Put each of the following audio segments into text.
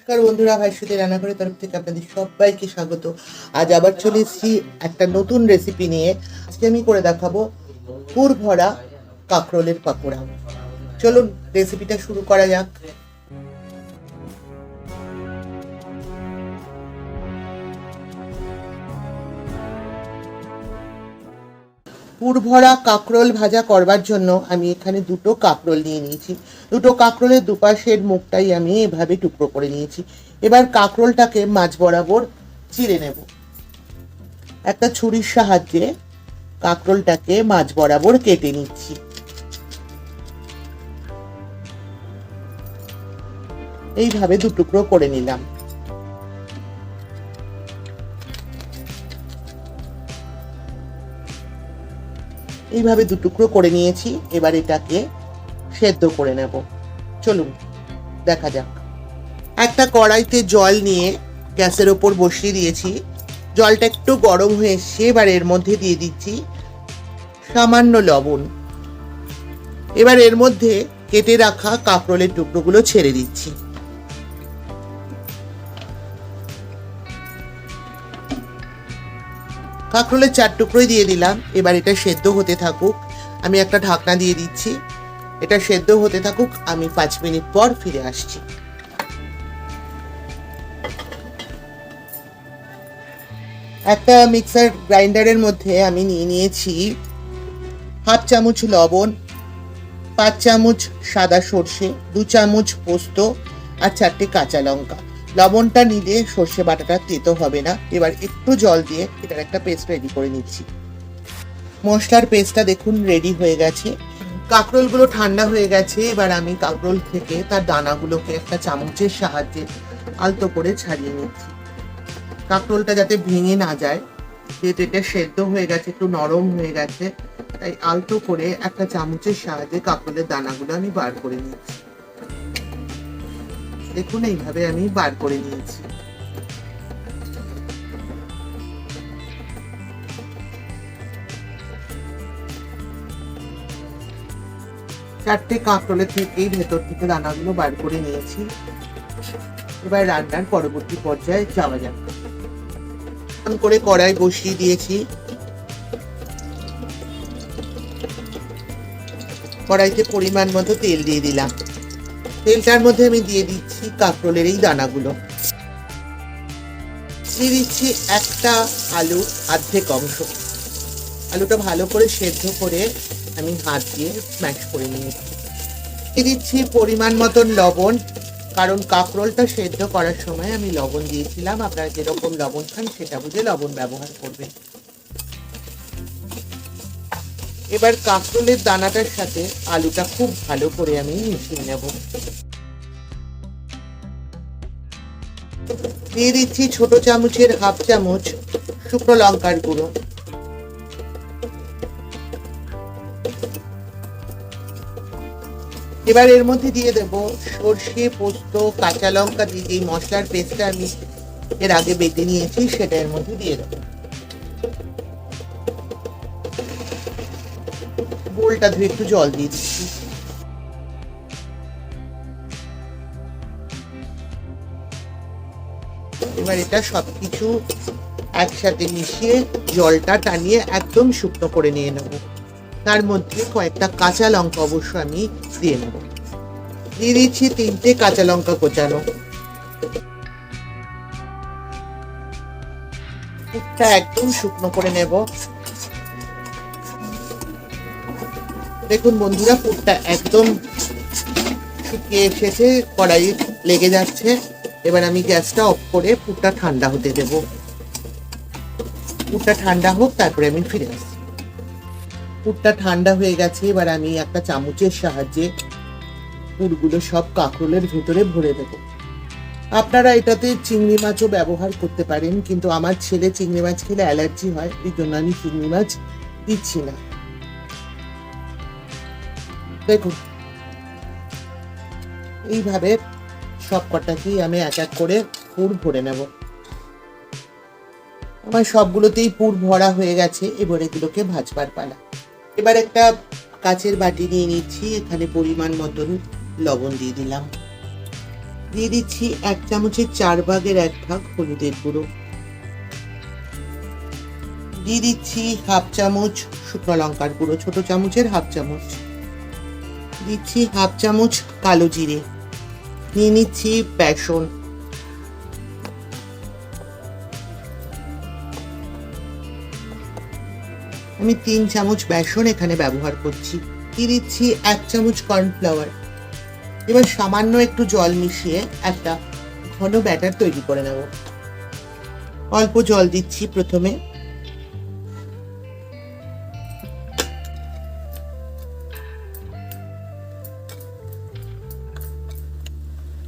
নমস্কার বন্ধুরা, ভাইসুতে রান্নাঘরের তরফ থেকে আপনাদের সবাইকে স্বাগত। আজ আবার চলে এসেছি একটা নতুন রেসিপি নিয়ে। আজকে আমি করে দেখাবো পুর ভরা কাঁকরোলের পাকোড়া। চলুন রেসিপিটা শুরু করা যাক। পুর ভরা কাঁকরোল ভাজা করবার জন্য আমি এখানে দুটো কাঁকরোল নিয়ে নিয়েছি। দুটো কাঁকরোলের দুপাশের মুখটাই আমি এভাবে টুকরো করে নিয়েছি। এবার কাঁকরোলটাকে মাঝ বরাবর চিড়ে নেব। একটা ছুরির সাহায্যে কাঁকরোলটাকে মাঝ বরাবর কেটে নিচ্ছি। এইভাবে দু টুকরো করে নিলাম। এইভাবে দু টুকরো করে নিয়েছি। এবার এটাকে সেদ্ধ করে নেব। চলুন দেখা যাক। একটা কড়াইতে জল নিয়ে গ্যাসের ওপর বসিয়ে দিয়েছি। জলটা একটু গরম হয়ে এসছে। এবার এর মধ্যে দিয়ে দিচ্ছি সামান্য লবণ। এবার এর মধ্যে কেটে রাখা কাঁকরোলের টুকরোগুলো ছেড়ে দিচ্ছি। কাঁকরোলের 4 টুকরোই দিয়ে দিলাম। এবার এটা সেদ্ধ হতে থাকুক। আমি একটা ঢাকনা দিয়ে দিচ্ছি। এটা সেদ্ধ হতে থাকুক, আমি 5 মিনিট পর ফিরে আসছি। একটা মিক্সার গ্রাইন্ডারের মধ্যে আমি নিয়ে নিয়েছি হাফ চামচ লবণ, 5 চামচ সাদা সর্ষে, 2 চামচ পোস্ত আর 4টে কাঁচা লঙ্কা। লবণটা নিলে সর্ষে বাটাটা তেতো হবে না। এবার একটু জল দিয়ে এটার একটা পেস্ট রেডি করে নিচ্ছি। মশলার পেস্টটা দেখুন রেডি হয়ে গেছে। কাঁকরোলগুলো ঠান্ডা হয়ে গেছে। এবার আমি কাঁকরোল থেকে তার দানাগুলোকে একটা চামচের সাহায্যে আলতো করে ছাড়িয়ে নিচ্ছি। কাঁকরোলটা যাতে ভেঙে না যায়, যেহেতু এটা সেদ্ধ হয়ে গেছে, একটু নরম হয়ে গেছে, তাই আলতো করে একটা চামচের সাহায্যে কাঁকরোলের দানাগুলো আমি বার করে নিচ্ছি। দেখুন এইভাবে আমি বার করে নিয়েছি। চারটে কাঁকরোলের থেকেই ভেতর থেকে দানাগুলো বার করে নিয়েছি। এবার রান্নার পরবর্তী পর্যায়ে যাওয়া যাক। করে কড়াই বসিয়ে দিয়েছি। কড়াইতে পরিমাণ মতো তেল দিয়ে দিলাম। তেলটার মধ্যে আমি দিয়ে দিচ্ছি কাঁকরোলের এই দানাগুলো। দিয়ে দিচ্ছি একটা আলু অর্ধেক অংশ। আলুটা ভালো করে সেদ্ধ করে আমি হাত দিয়ে স্ম্যাশ করে নিয়েছি। দিয়ে দিচ্ছি পরিমাণ মতন লবণ, কারণ কাঁকরোলটা সেদ্ধ করার সময় আমি লবণ দিয়েছিলাম। আপনারা যেরকম লবণ খান সেটা বুঝে লবণ ব্যবহার করবেন। এবার কাঁকরোলের দানাটার সাথে আলুটা খুব ভালো করে আমি মিশিয়ে নেব। দিয়ে দিচ্ছি ছোট চামচের হাফ চামচ শুকনো লঙ্কার গুঁড়ো। এবার এর মধ্যে দিয়ে দেব সর্ষে, পোস্ত, কাঁচা লঙ্কা দিয়ে যে মশলার পেস্টটা আমি এর আগে বেটে নিয়েছি সেটা এর মধ্যে দিয়ে দেব। বোলটা ধুয়ে একটু জল দিয়ে দিচ্ছি। এবার এটা সবকিছু একসাথে মিশিয়ে জলটা টানিয়ে একদম শুকনো করে নিয়ে নেব। তার মধ্যে কয়েকটা কাঁচা লঙ্কা অবশ্য আমি দিয়ে নেব। দিয়ে দিচ্ছি 3টে কাঁচা লঙ্কা কোচানো। পুরটা একদম শুকনো করে নেব। দেখুন বন্ধুরা, পুরটা একদম শুকিয়ে এসেছে, কড়াই লেগে যাচ্ছে। এবার আমি গ্যাসটা অফ করে পুরটা ঠান্ডা হতে দেব। পুরটা ঠান্ডা হোক, তারপরে আমি ফিরে আসছি। পুরটা ঠান্ডা হয়ে গেছে। এবার আমি একটা চামচের সাহায্যে পুরগুলো সব কাঁকরোলের ভেতরে ভরে দেব। আপনারা এটাতে চিংড়ি মাছও ব্যবহার করতে পারেন, কিন্তু আমার ছেলে চিংড়ি মাছ খেলে অ্যালার্জি হয়, এই জন্য আমি চিংড়ি মাছ দিচ্ছি না। দেখুন এইভাবে সব কটাকেই আমি এক এক করে পুর ভরে নেব। আমার সবগুলোতেই পুর ভরা হয়ে গেছে। এবার এগুলোকে ভাজবার পালা। এবার একটা কাচের বাটি নিয়ে নিচ্ছি। এখানে পরিমাণ মতন লবণ দিয়ে দিলাম। দিয়ে দিচ্ছি 1 চামচের 4/1 ভাগ হলুদের গুঁড়ো, দিয়ে দিচ্ছি 1/2 চামচ শুকনো লঙ্কার গুঁড়ো, ছোট চামচের 1/2 চামচ, দিচ্ছি 1/2 চামচ কালো জিরে, নিয়ে নিচ্ছি বেসন, আমি 3 চামচ বেসন এখানে ব্যবহার করছি, দিয়ে দিচ্ছি 1 চামচ কর্নফ্লাওয়ার। এবার সামান্য একটু জল মিশিয়ে একটা ঘন ব্যাটার তৈরি করে নেব। অল্প জল দিচ্ছি প্রথমে,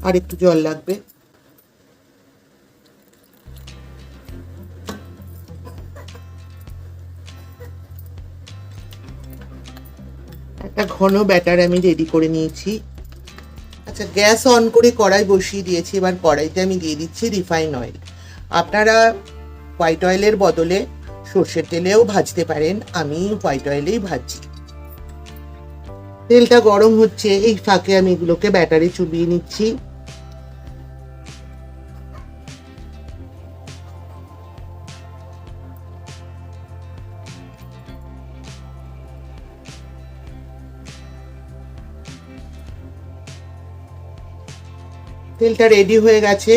আর একটু জল লাগবে। একটা ঘন ব্যাটার আমি রেডি করে নিয়েছি। আচ্ছা, গ্যাস অন করে কড়াই বসিয়ে দিয়েছি। এবার কড়াইতে আমি দিয়ে দিচ্ছি রিফাইন অয়েল। আপনারা হোয়াইট অয়েলের বদলে সর্ষের তেলেও ভাজতে পারেন, আমি হোয়াইট অয়েলেই ভাজছি। তেলটা গরম হচ্ছে, এই ফাঁকে আমি এগুলোকে ব্যাটারে চুবিয়ে নিচ্ছি। তেলটা রেডি হয়ে গেছে,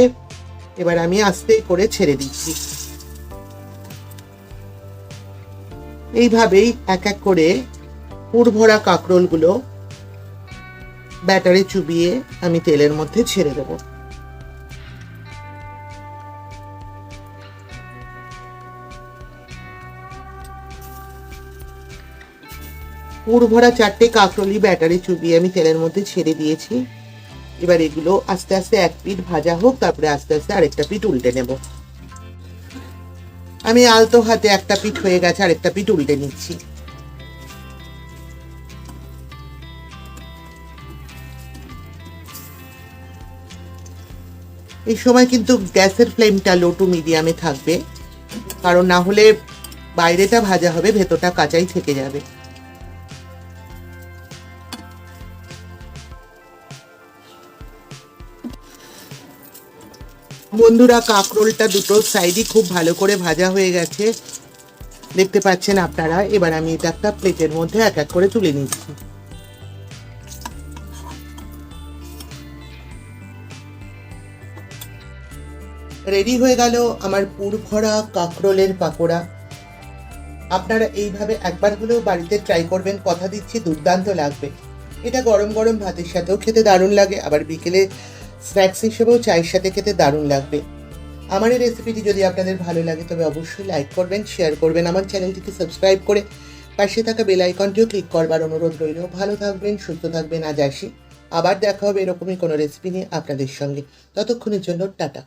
এবার আমি আস্তে করে ছেড়ে দিচ্ছি। এইভাবেই এক এক করে পুর ভরা কাঁকরোলগুলো ব্যাটারে চুবিয়ে আমি তেলের মধ্যে ছেড়ে দেব। পুর ভরা 4টে কাঁকরোলই ব্যাটারে চুবিয়ে আমি তেলের মধ্যে ছেড়ে দিয়েছি। এবার এগুলো আস্তে আস্তে এক পিঠ ভাজা হোক, তারপরে আস্তে আস্তে আরেকটা পিঠ উল্টে নেব। আমি আলতো হাতে একটা পিঠ হয়ে গেছে, আরেকটা পিঠ উল্টে নিচ্ছি। এই সময় কিন্তু গ্যাসের ফ্লেমটা লো টু মিডিয়ামে থাকবে, কারণ না হলে বাইরেটা ভাজা হবে, ভেতরটা কাঁচাই থেকে যাবে। বন্ধুরা, কাঁকরোলটা দুটো সাইডই খুব ভালো করে ভাজা হয়ে গেছে, দেখতে পাচ্ছেন আপনারা। এবার আমি এটা একটা প্লেটের মধ্যে এক এক করে তুলে নিচ্ছি। রেডি হয়ে গেল আমার পুর ভরা কাঁকরোলের পাকোড়া। আপনারা এইভাবে একবার হলেও বাড়িতে ট্রাই করবেন, কথা দিচ্ছি দুর্দান্ত লাগবে। এটা গরম গরম ভাতের সাথেও খেতে দারুণ লাগে, আবার বিকেলে স্ন্যাক্স হিসেবেও চায়ের সাথে খেতে দারুণ লাগবে। আমার এই রেসিপিটি যদি আপনাদের ভালো লাগে তবে অবশ্যই লাইক করবেন, শেয়ার করবেন, আমার চ্যানেলটিকে সাবস্ক্রাইব করে পাশে থাকা বেল আইকনটিও ক্লিক করবার অনুরোধ রইল। ভালো থাকবেন, সুস্থ থাকবেন। আজ আসি, আবার দেখা হবে এরকমই কোনো রেসিপি নিয়ে আপনাদের সঙ্গে। ততক্ষণের জন্য টাটা।